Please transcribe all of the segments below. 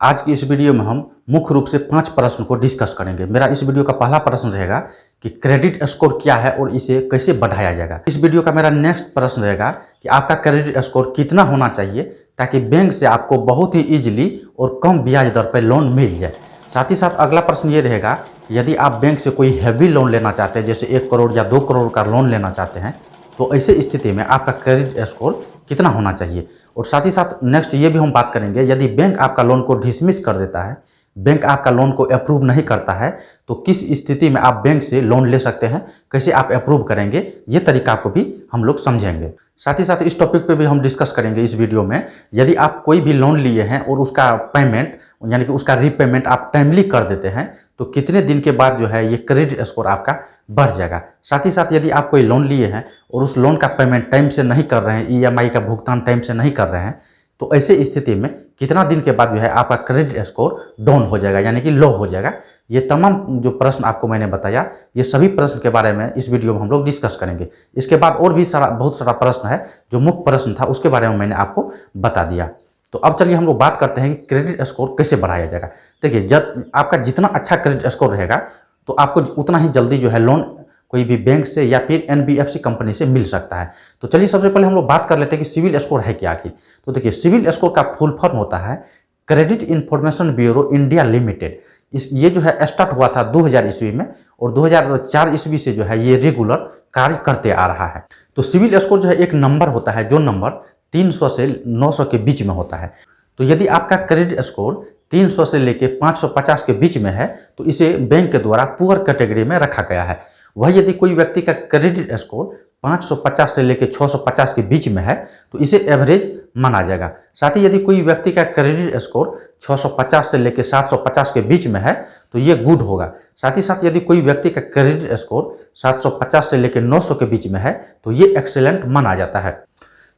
आज की इस वीडियो में हम मुख्य रूप से 5 प्रश्न को डिस्कस करेंगे। मेरा इस वीडियो का पहला प्रश्न रहेगा कि क्रेडिट स्कोर क्या है और इसे कैसे बढ़ाया जाएगा। इस वीडियो का मेरा नेक्स्ट प्रश्न रहेगा कि आपका क्रेडिट स्कोर कितना होना चाहिए ताकि बैंक से आपको बहुत ही ईजिली और कम ब्याज दर पर लोन मिल जाए। साथ ही साथ अगला प्रश्न ये रहेगा, यदि आप बैंक से कोई हैवी लोन लेना चाहते हैं, जैसे 1 करोड़ या 2 करोड़ का लोन लेना चाहते हैं, तो ऐसे स्थिति में आपका क्रेडिट स्कोर कितना होना चाहिए। और साथ ही साथ नेक्स्ट ये भी हम बात करेंगे, यदि बैंक आपका लोन को डिसमिस कर देता है, बैंक आपका लोन को अप्रूव नहीं करता है, तो किस स्थिति में आप बैंक से लोन ले सकते हैं, कैसे आप अप्रूव करेंगे, ये तरीका को भी हम लोग समझेंगे। साथ ही साथ इस टॉपिक पे भी हम डिस्कस करेंगे इस वीडियो में, यदि आप कोई भी लोन लिए हैं और उसका पेमेंट यानी कि उसका रीपेमेंट आप टाइमली कर देते हैं, तो कितने दिन के बाद जो है ये क्रेडिट स्कोर आपका बढ़ जाएगा। साथ ही साथ यदि आप कोई लोन लिए हैं और उस लोन का पेमेंट टाइम से नहीं कर रहे हैं, ईएमआई का भुगतान टाइम से नहीं कर रहे हैं, तो ऐसे स्थिति में कितना दिन के बाद जो है आपका क्रेडिट स्कोर डाउन हो जाएगा यानी कि लो हो जाएगा। ये तमाम जो प्रश्न आपको मैंने बताया, ये सभी प्रश्न के बारे में इस वीडियो में हम लोग डिस्कस करेंगे। इसके बाद और भी बहुत सारा प्रश्न है, जो मुख्य प्रश्न था उसके बारे में मैंने आपको बता दिया। तो अब चलिए हम लोग बात करते हैं कि क्रेडिट स्कोर कैसे बढ़ाया जाएगा। देखिए, जब आपका जितना अच्छा क्रेडिट स्कोर रहेगा तो आपको उतना ही जल्दी जो है लोन कोई भी बैंक से या फिर एनबीएफसी कंपनी से मिल सकता है। तो चलिए सबसे पहले हम लोग बात कर लेते हैं कि सिविल स्कोर है क्या आखिर। तो देखिए, सिविल स्कोर का फुल फॉर्म होता है credit information bureau India limited. ये जो है स्टार्ट हुआ था 2000 ईस्वी में और 2004 ईस्वी से जो है ये रेगुलर कार्य करते आ रहा है। तो सिविल स्कोर जो है एक नंबर होता है, जो नंबर 300 से 900 के बीच में होता है। तो यदि आपका क्रेडिट स्कोर 300 से लेके 550 के बीच में है, तो इसे बैंक के द्वारा पुअर कैटेगरी में रखा गया है। वह यदि कोई व्यक्ति का क्रेडिट स्कोर 550 से लेके 650 के बीच में है, तो इसे एवरेज माना जाएगा। साथ ही यदि कोई व्यक्ति का क्रेडिट स्कोर 650 से लेके 750 के बीच में है, तो ये गुड होगा। साथ ही साथ यदि कोई व्यक्ति का क्रेडिट स्कोर 750 से लेके 900 के बीच में है, तो ये एक्सेलेंट माना जाता है।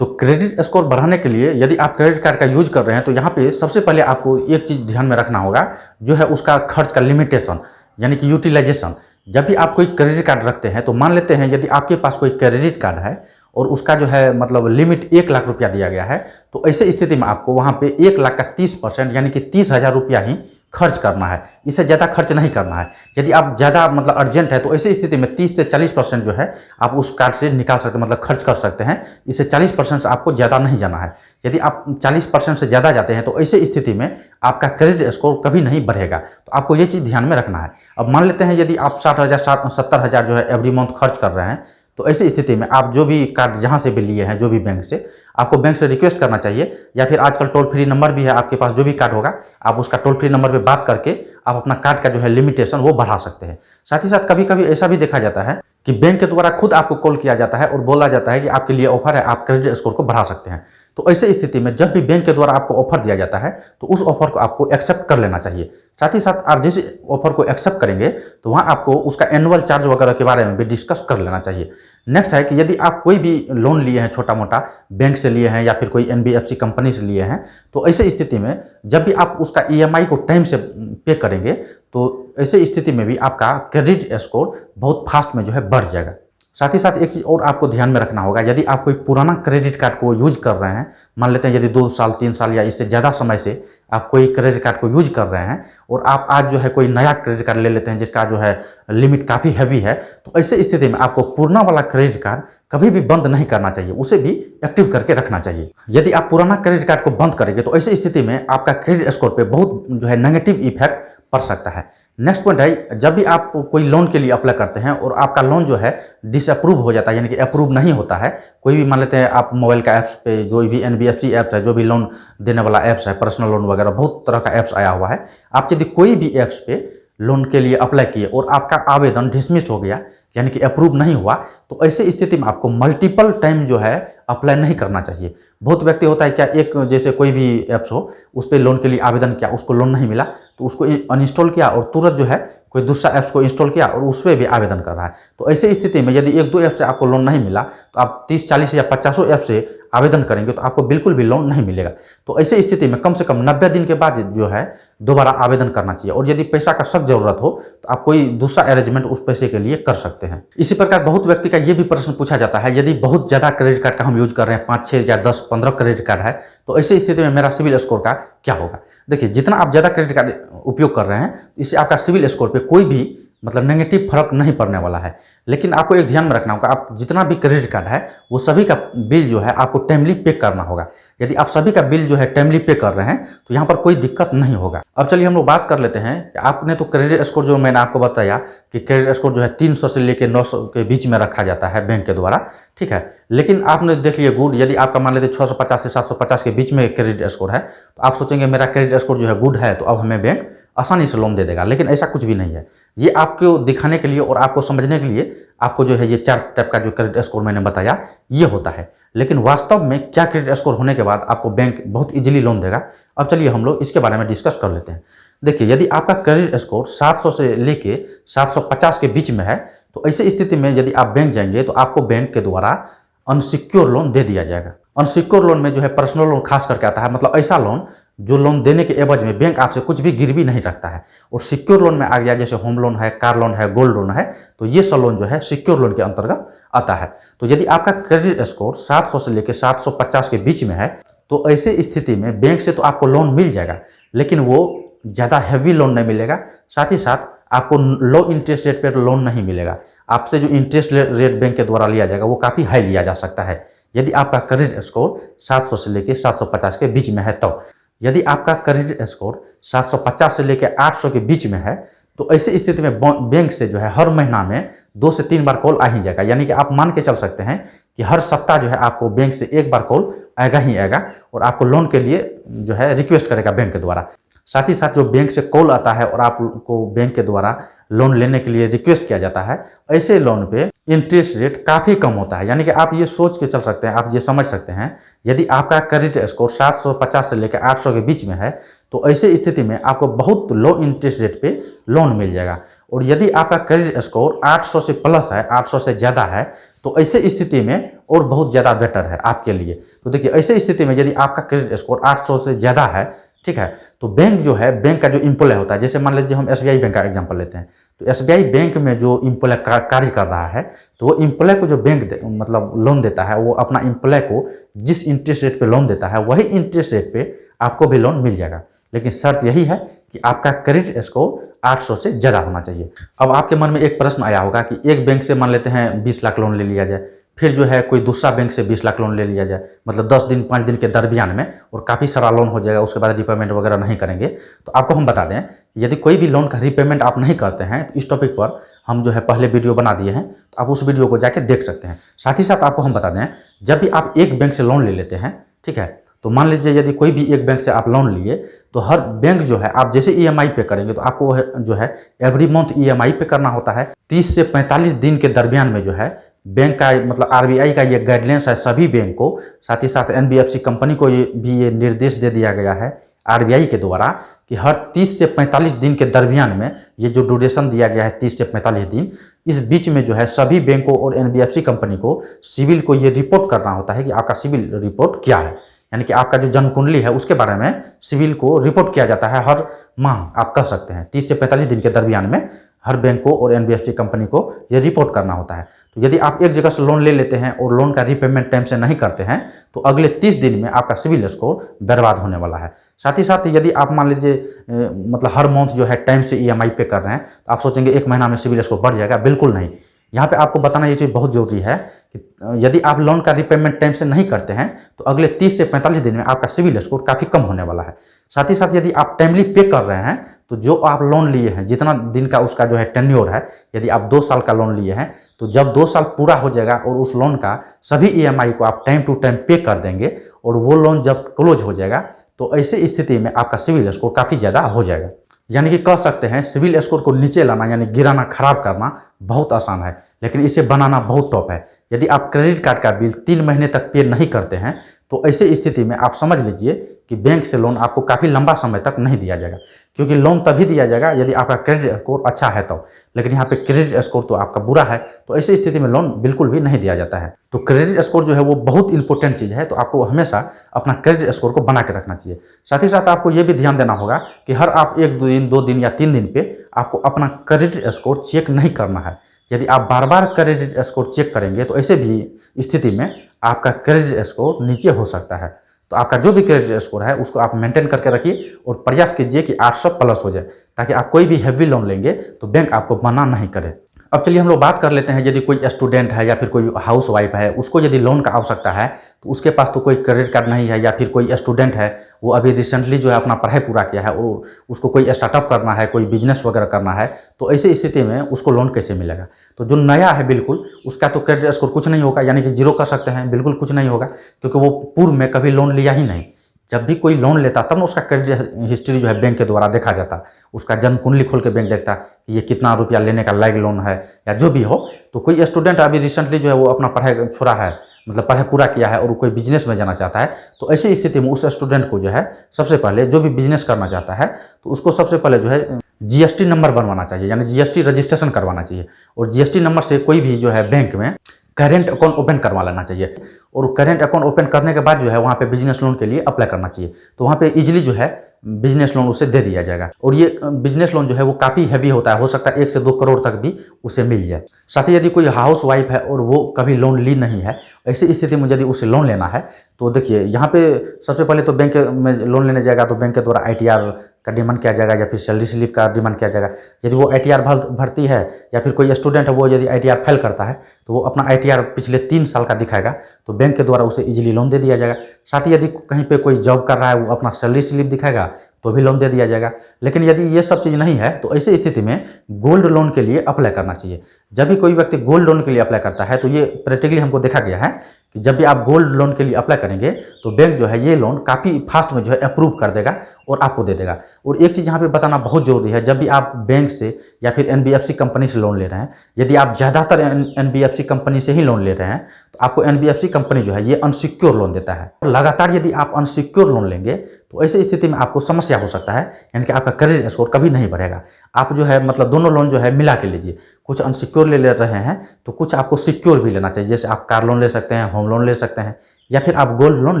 तो क्रेडिट स्कोर बढ़ाने के लिए यदि आप क्रेडिट कार्ड का यूज कर रहे हैं, तो यहाँ पे सबसे पहले आपको एक चीज़ ध्यान में रखना होगा, जो है उसका खर्च का लिमिटेशन यानी कि यूटिलाइजेशन। जब भी आप कोई क्रेडिट कार्ड रखते हैं, तो मान लेते हैं यदि आपके पास कोई क्रेडिट कार्ड है और उसका जो है मतलब लिमिट 1 लाख रुपया दिया गया है, तो ऐसे स्थिति में आपको वहाँ पे 1 लाख का 30% यानी कि 30,000 रुपया ही खर्च करना है। इससे ज़्यादा खर्च नहीं करना है। यदि आप ज़्यादा मतलब अर्जेंट है, तो ऐसी स्थिति में 30 से 40% जो है आप उस कार्ड से निकाल सकते हैं, मतलब खर्च कर सकते हैं। इससे 40% से आपको ज़्यादा नहीं जाना है। यदि आप 40% से ज़्यादा जाते हैं, तो ऐसी स्थिति में आपका क्रेडिट स्कोर कभी नहीं बढ़ेगा। तो आपको ये चीज़ ध्यान में रखना है। अब मान लेते हैं यदि आप 60,000 70,000 जो है एवरी मंथ खर्च कर रहे हैं, तो ऐसी स्थिति में आप जो भी कार्ड जहाँ से भी लिए हैं, जो भी बैंक से, आपको बैंक से रिक्वेस्ट करना चाहिए, या फिर आजकल टोल फ्री नंबर भी है आपके पास, जो भी कार्ड होगा आप उसका टोल फ्री नंबर पे बात करके आप अपना कार्ड का जो है लिमिटेशन वो बढ़ा सकते हैं। साथ ही साथ कभी कभी ऐसा भी देखा जाता है कि बैंक के द्वारा खुद आपको कॉल किया जाता है और बोला जाता है कि आपके लिए ऑफर है, आप क्रेडिट स्कोर को बढ़ा सकते हैं। तो ऐसे स्थिति में जब भी बैंक के द्वारा आपको ऑफर दिया जाता है, तो उस ऑफर को आपको एक्सेप्ट कर लेना चाहिए। साथ ही साथ आप जैसे ऑफर को एक्सेप्ट करेंगे, तो वहाँ आपको उसका एनुअल चार्ज वगैरह के बारे में भी डिस्कस कर लेना चाहिए। नेक्स्ट है कि यदि आप कोई भी लोन लिए हैं, छोटा मोटा बैंक से लिए हैं या फिर कोई एनबीएफसी कंपनी से लिए हैं, तो ऐसे स्थिति में जब भी आप उसका ईएमआई को टाइम से पे करेंगे, तो ऐसे स्थिति में भी आपका क्रेडिट स्कोर बहुत फास्ट में जो है बढ़ जाएगा। साथ ही साथ एक चीज़ और आपको ध्यान में रखना होगा, यदि आप कोई पुराना क्रेडिट कार्ड को यूज कर रहे हैं, मान लेते हैं यदि 2 साल 3 साल या इससे ज़्यादा समय से आप कोई क्रेडिट कार्ड को यूज कर रहे हैं और आप आज जो है कोई नया क्रेडिट कार्ड ले लेते हैं जिसका जो है लिमिट काफ़ी हैवी है, तो ऐसे स्थिति में आपको पुराना वाला क्रेडिट कार्ड कभी भी बंद नहीं करना चाहिए, उसे भी एक्टिव करके रखना चाहिए। यदि आप पुराना क्रेडिट कार्ड को बंद करेंगे, तो ऐसी स्थिति में आपका क्रेडिट स्कोर पे बहुत जो है नेगेटिव इफेक्ट पड़ सकता है। नेक्स्ट पॉइंट है, जब भी आप कोई लोन के लिए अप्लाई करते हैं और आपका लोन जो है डिसअप्रूव हो जाता है यानी कि अप्रूव नहीं होता है, कोई भी मान लेते हैं आप मोबाइल का ऐप्स पे जो भी एनबीएफसी ऐप्स है, जो भी लोन देने वाला ऐप्स है, पर्सनल लोन वगैरह बहुत तरह का ऐप्स आया हुआ है, आप यदि कोई भी ऐप्स पे लोन के लिए अप्लाई किए और आपका आवेदन डिसमिस हो गया यानी कि अप्रूव नहीं हुआ, तो ऐसे स्थिति में आपको मल्टीपल टाइम जो है अप्लाई नहीं करना चाहिए। बहुत व्यक्ति होता है क्या, एक जैसे कोई भी ऐप्स हो उस पर लोन के लिए आवेदन किया, उसको लोन नहीं मिला, तो उसको अनइंस्टॉल किया और तुरंत जो है कोई दूसरा ऐप्स को इंस्टॉल किया और उस पर भी आवेदन कर रहा है। तो ऐसी स्थिति में यदि 1-2 ऐप से आपको लोन नहीं मिला तो आप 30-40 या 50 ऐप से आवेदन करेंगे तो आपको बिल्कुल भी लोन नहीं मिलेगा। तो ऐसी स्थिति में कम से कम 90 दिन के बाद जो है दोबारा आवेदन करना चाहिए। और यदि पैसा का सख्त जरूरत हो तो आप कोई दूसरा अरेंजमेंट उस पैसे के लिए कर सकते हैं। इसी प्रकार बहुत व्यक्ति का ये भी प्रश्न पूछा जाता है, यदि बहुत ज़्यादा क्रेडिट कार्ड का हम यूज कर रहे हैं, 5, 6 या 10, 15 क्रेडिट कार्ड है, तो ऐसी स्थिति में मेरा सिविल स्कोर का क्या होगा। देखिए, जितना आप ज़्यादा क्रेडिट कार्ड उपयोग कर रहे हैं इससे आपका सिविल स्कोर पे कोई भी मतलब नेगेटिव फर्क नहीं पड़ने वाला है। लेकिन आपको एक ध्यान में रखना होगा, आप जितना भी क्रेडिट कार्ड है वो सभी का बिल जो है आपको टाइमली पे करना होगा। यदि आप सभी का बिल जो है टाइमली पे कर रहे हैं तो यहाँ पर कोई दिक्कत नहीं होगा। अब चलिए हम लोग बात कर लेते हैं कि आपने तो क्रेडिट स्कोर जो मैंने आपको बताया कि क्रेडिट स्कोर जो है 300 से लेकर 900 के बीच में रखा जाता है बैंक के द्वारा, ठीक है। लेकिन आपने देख लिया गुड, यदि आपका मान लेते 650 से 750 के बीच में क्रेडिट स्कोर है तो आप सोचेंगे मेरा क्रेडिट स्कोर जो है गुड है तो अब हमें बैंक आसानी से लोन दे देगा। लेकिन ऐसा कुछ भी नहीं है। ये आपको दिखाने के लिए और आपको समझने के लिए आपको जो है ये 4 टाइप का जो क्रेडिट स्कोर मैंने बताया ये होता है। लेकिन वास्तव में क्या क्रेडिट स्कोर होने के बाद आपको बैंक बहुत इजीली लोन देगा। अब चलिए हम लोग इसके बारे में डिस्कस कर लेते हैं। देखिए, यदि आपका क्रेडिट स्कोर 700 से लेके 750 के बीच में है तो ऐसी स्थिति में यदि आप बैंक जाएंगे तो आपको बैंक के द्वारा अनसिक्योर लोन दे दिया जाएगा। अनसिक्योर लोन में जो है पर्सनल लोन खास करके आता है, मतलब ऐसा लोन जो लोन देने के एवज में बैंक आपसे कुछ भी गिरवी नहीं रखता है। और सिक्योर लोन में आ गया जैसे होम लोन है, कार लोन है, गोल्ड लोन है, तो ये सब लोन जो है सिक्योर लोन के अंतर्गत आता है। तो यदि आपका क्रेडिट स्कोर 700 से लेकर 750 के बीच में है तो ऐसे स्थिति में बैंक से तो आपको लोन मिल जाएगा, लेकिन वो ज़्यादा हैवी लोन नहीं मिलेगा। साथ ही साथ आपको लो इंटरेस्ट रेट पर लोन नहीं मिलेगा। आपसे जो इंटरेस्ट रेट बैंक के द्वारा लिया जाएगा वो काफ़ी हाई लिया जा सकता है यदि आपका क्रेडिट स्कोर 700 से लेकर 750 के बीच में है। तो यदि आपका क्रेडिट स्कोर 750 से लेकर 800 के बीच में है तो ऐसी स्थिति में बैंक से जो है हर महीना में 2 से 3 बार कॉल आ ही जाएगा। यानी कि आप मान के चल सकते हैं कि हर सप्ताह जो है आपको बैंक से 1 बार कॉल आएगा ही आएगा और आपको लोन के लिए जो है रिक्वेस्ट करेगा बैंक के द्वारा। साथ ही साथ जो बैंक से कॉल आता है और आपको बैंक के द्वारा लोन लेने के लिए रिक्वेस्ट किया जाता है, ऐसे लोन पे इंटरेस्ट रेट काफ़ी कम होता है। यानी कि आप ये सोच के चल सकते हैं, आप ये समझ सकते हैं, यदि आपका क्रेडिट स्कोर 750 से लेकर 800 के बीच में है तो ऐसे स्थिति में आपको बहुत लो इंटरेस्ट रेट पे लोन मिल जाएगा। और यदि आपका क्रेडिट स्कोर 800 से प्लस है, 800 से ज़्यादा है, तो ऐसे स्थिति में और बहुत ज़्यादा बेटर है आपके लिए। तो देखिए, ऐसे स्थिति में यदि आपका क्रेडिट स्कोर 800 से ज़्यादा है, ठीक है, तो बैंक जो है, बैंक का जो एम्प्लॉय होता है, जैसे मान लीजिए हम SBI बैंक का एग्जांपल लेते हैं, तो SBI बैंक में जो एम्प्लॉय कार्य कर रहा है तो वो एम्प्लॉय को जो बैंक मतलब लोन देता है, वो अपना एम्प्लॉय को जिस इंटरेस्ट रेट पे लोन देता है वही इंटरेस्ट रेट पे आपको भी लोन मिल जाएगा। लेकिन शर्त यही है कि आपका क्रेडिट स्कोर 800 से ज़्यादा होना चाहिए। अब आपके मन में एक प्रश्न आया होगा कि एक बैंक से मान लेते हैं 20 लाख लोन ले लिया जाए, फिर जो है कोई दूसरा बैंक से 20 लाख लोन ले लिया जाए, मतलब 10 दिन 5 दिन के दरमियान में, और काफ़ी सारा लोन हो जाएगा, उसके बाद रिपेमेंट वगैरह नहीं करेंगे। तो आपको हम बता दें, यदि कोई भी लोन का रिपेमेंट आप नहीं करते हैं तो इस टॉपिक पर हम जो है पहले वीडियो बना दिए हैं, तो आप उस वीडियो को जाके देख सकते हैं। साथ ही साथ आपको हम बता दें, जब भी आप एक बैंक से लोन ले लेते हैं, ठीक है, तो मान लीजिए यदि कोई भी एक बैंक से आप लोन लिए तो हर बैंक जो है आप जैसे EMI पे करेंगे तो आपको जो है एवरी मंथ EMI पे करना होता है। 30 से 45 दिन के दरमियान में जो है बैंक का मतलब RBI का ये गाइडलाइंस है सभी बैंक को, साथ ही साथ NBFC कंपनी को ये निर्देश दे दिया गया है RBI के द्वारा कि हर 30 से 45 दिन के दरमियान में, ये जो ड्यूरेशन दिया गया है 30 से 45 दिन, इस बीच में जो है सभी बैंकों और NBFC कंपनी को सिविल को ये रिपोर्ट करना होता है कि आपका सिविल रिपोर्ट क्या है। यानी कि आपका जो जन्म कुंडली है उसके बारे में सिविल को रिपोर्ट किया जाता है हर माह, आप कह सकते हैं 30 से 45 दिन के दरमियान में हर बैंक को और NBFC कंपनी को ये रिपोर्ट करना होता है। तो यदि आप एक जगह से लोन ले लेते हैं और लोन का रीपेमेंट टाइम से नहीं करते हैं तो अगले 30 दिन में आपका सिविल स्कोर बर्बाद होने वाला है। साथ ही साथ यदि आप मान लीजिए मतलब हर मंथ जो है टाइम से EMI पे कर रहे हैं तो आप सोचेंगे एक महीना में सिविल स्कोर बढ़ जाएगा, बिल्कुल नहीं। यहाँ पे आपको बताना ये चीज़ बहुत जरूरी है कि यदि आप लोन का रीपेमेंट टाइम से नहीं करते हैं तो अगले 30 से 45 दिन में आपका सिविल स्कोर काफ़ी कम होने वाला है। साथ ही साथ यदि आप टाइमली पे कर रहे हैं तो जो आप लोन लिए हैं जितना दिन का उसका जो है टेन्योर है, यदि आप 2 साल का लोन लिए हैं तो जब 2 साल पूरा हो जाएगा और उस लोन का सभी EMI को आप टाइम टू टाइम पे कर देंगे और वो लोन जब क्लोज हो जाएगा तो ऐसी स्थिति में आपका सिविल स्कोर काफ़ी ज़्यादा हो जाएगा। यानी कि कह सकते हैं सिविल स्कोर को नीचे लाना यानी गिराना, खराब करना बहुत आसान है, लेकिन इसे बनाना बहुत टफ है। यदि आप क्रेडिट कार्ड का बिल 3 महीने तक पे नहीं करते हैं तो ऐसे स्थिति में आप समझ लीजिए कि बैंक से लोन आपको काफ़ी लंबा समय तक नहीं दिया जाएगा, क्योंकि लोन तभी दिया जाएगा यदि आपका क्रेडिट स्कोर अच्छा है तो। लेकिन यहाँ पे क्रेडिट स्कोर तो आपका बुरा है, तो ऐसी स्थिति में लोन बिल्कुल भी नहीं दिया जाता है। तो क्रेडिट स्कोर जो है वो बहुत इंपॉर्टेंट चीज़ है, तो आपको हमेशा अपना क्रेडिट स्कोर को बना के रखना चाहिए। साथ ही साथ आपको ये भी ध्यान देना होगा कि हर आप 1 दिन 2 दिन या 3 दिन पे आपको अपना क्रेडिट स्कोर चेक नहीं करना है। यदि आप बार बार क्रेडिट स्कोर चेक करेंगे तो ऐसे भी स्थिति में आपका क्रेडिट स्कोर नीचे हो सकता है। तो आपका जो भी क्रेडिट स्कोर है उसको आप मेंटेन करके रखिए और प्रयास कीजिए कि 800 प्लस हो जाए, ताकि आप कोई भी हैवी लोन लेंगे तो बैंक आपको मना नहीं करे। अब चलिए हम लोग बात कर लेते हैं, यदि कोई स्टूडेंट है या फिर कोई हाउस वाइफ है, उसको यदि लोन का आवश्यकता है तो उसके पास तो कोई क्रेडिट कार्ड नहीं है, या फिर कोई स्टूडेंट है वो अभी रिसेंटली जो है अपना पढ़ाई पूरा किया है और उसको कोई स्टार्टअप करना है, कोई बिजनेस वगैरह करना है, तो ऐसी स्थिति में उसको लोन कैसे मिलेगा। तो जो नया है बिल्कुल उसका तो क्रेडिट स्कोर कुछ नहीं होगा, यानी कि जीरो कर सकते हैं, बिल्कुल कुछ नहीं होगा, क्योंकि वो पूर्व में कभी लोन लिया ही नहीं। जब भी कोई लोन लेता तब ना उसका क्रेडिट हिस्ट्री जो है बैंक के द्वारा देखा जाता, उसका जन्म कुंडली खोल के बैंक देखता कि ये कितना रुपया लेने का लायक लोन है या जो भी हो। तो कोई स्टूडेंट अभी रिसेंटली जो है वो अपना पढ़ाई छोड़ा है, मतलब पढ़ाई पूरा किया है और कोई बिजनेस में जाना चाहता है, तो ऐसी स्थिति में उस स्टूडेंट को जो है सबसे पहले जो भी बिजनेस करना चाहता है तो उसको सबसे पहले जो है जीएसटी नंबर बनवाना चाहिए, यानी जीएसटी रजिस्ट्रेशन करवाना चाहिए। और जीएसटी नंबर से कोई भी जो है बैंक में करेंट अकाउंट ओपन करवा लेना चाहिए, और करेंट अकाउंट ओपन करने के बाद जो है वहाँ पे बिजनेस लोन के लिए अप्लाई करना चाहिए। तो वहाँ पे इजीली जो है बिजनेस लोन उसे दे दिया जाएगा, और ये बिजनेस लोन जो है वो काफ़ी हैवी होता है, हो सकता है 1 से 2 करोड़ तक भी उसे मिल जाए। साथ ही यदि कोई हाउस वाइफ है और वो कभी लोन ली नहीं है, ऐसी स्थिति में यदि उसे लोन लेना है तो देखिए यहाँ पे सबसे पहले तो बैंक में लोन लेने जाएगा तो बैंक के द्वारा ITR का डिमांड किया जाएगा या फिर सैलरी स्लिप का डिमांड किया जाएगा। यदि वो ITR भरती है या फिर कोई स्टूडेंट है वो यदि ITR फेल करता है तो वो अपना ITR पिछले 3 साल का दिखाएगा, तो बैंक के द्वारा उसे इजीली लोन दे दिया जाएगा। साथ ही यदि कहीं पे कोई जॉब कर रहा है वो अपना सैलरी स्लिप दिखाएगा तो भी लोन दे दिया जाएगा। लेकिन यदि ये सब चीज़ नहीं है तो ऐसी स्थिति में गोल्ड लोन के लिए अप्लाई करना चाहिए। जब भी कोई व्यक्ति गोल्ड लोन के लिए अप्लाई करता है तो ये प्रैक्टिकली हमको देखा गया है कि जब भी आप गोल्ड लोन के लिए अप्लाई करेंगे तो बैंक जो है ये लोन काफ़ी फास्ट में जो है अप्रूव कर देगा और आपको दे देगा। और एक चीज़ यहाँ पे बताना बहुत ज़रूरी है, जब भी आप बैंक से या फिर NBFC कंपनी से लोन ले रहे हैं, यदि आप ज़्यादातर NBFC कंपनी से ही लोन ले रहे हैं तो आपको NBFC कंपनी जो है ये अनसिक्योर लोन देता है। और लगातार यदि आप अनसिक्योर लोन लेंगे तो ऐसी स्थिति में आपको समस्या हो सकता है, यानी कि आपका क्रेडिट स्कोर कभी नहीं बढ़ेगा। आप जो है मतलब दोनों लोन जो है मिला के लीजिए, कुछ अनसिक्योर ले रहे हैं तो कुछ आपको सिक्योर भी लेना चाहिए। जैसे आप कार लोन ले सकते हैं, होम लोन ले सकते हैं, या फिर आप गोल्ड लोन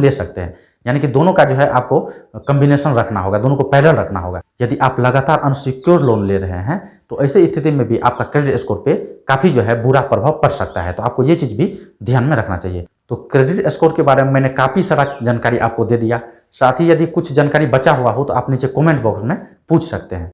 ले सकते हैं, यानी कि दोनों का जो है आपको कॉम्बिनेशन रखना होगा, दोनों को पैरेलल रखना होगा। यदि आप लगातार अनसिक्योर लोन ले रहे हैं तो ऐसी स्थिति में भी आपका क्रेडिट स्कोर पे काफ़ी जो है बुरा प्रभाव पड़ सकता है, तो आपको ये चीज़ भी ध्यान में रखना चाहिए। तो क्रेडिट स्कोर के बारे में मैंने काफ़ी सारा जानकारी आपको दे दिया। साथ ही यदि कुछ जानकारी बचा हुआ हो तो आप नीचे कमेंट बॉक्स में पूछ सकते हैं।